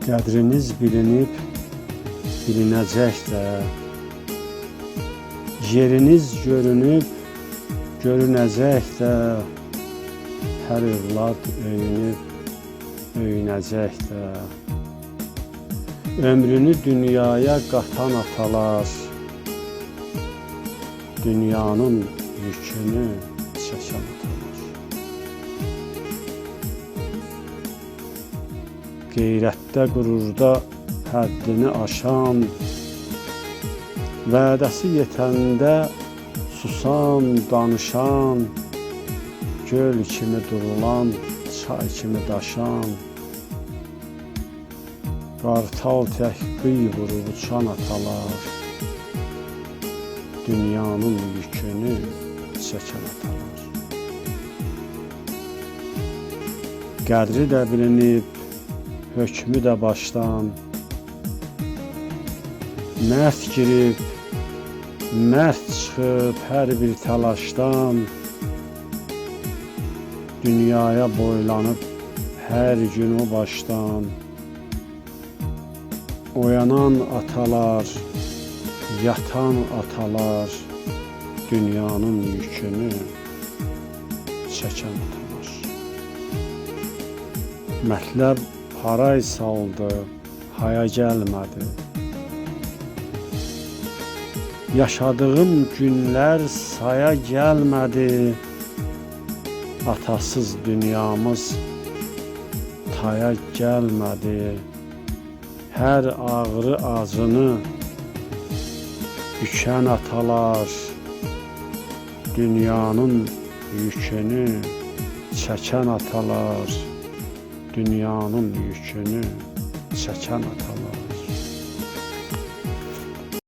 Qədriniz bilinib, bilinəcək də, yeriniz görünüb, görünəcək də, hər övlad öyünüb, öyünəcək də. Ömrünü dünyaya qatan atalar, dünyanın yükünü çəkən atalar. Qeyrətdə, qürurda həddini aşan, vədəsi yetəndə susan, danışan, göl kimi durulan, çay kimi daşan, qartal tək qıy vurub uçan atalar, dünyanın yükünü çəkən atalar. Qədri də bilinib, hökmü də başdan, mərd girib, mərd çıxıb hər bir təlaşdan, dünyaya boylanıb hər gün o başdan, oyanan atalar, yatan atalar, dünyanın yükünü çəkən atalar. Mətləb haray saldı, haya gəlmədi. Yaşadığım günlər saya gəlmədi. Atasız dünyamız taya gəlmədi. Hər ağrı acını bükən atalar, dünyanın yükünü çəkən atalar, dünyanın yükünü çəkən atalar.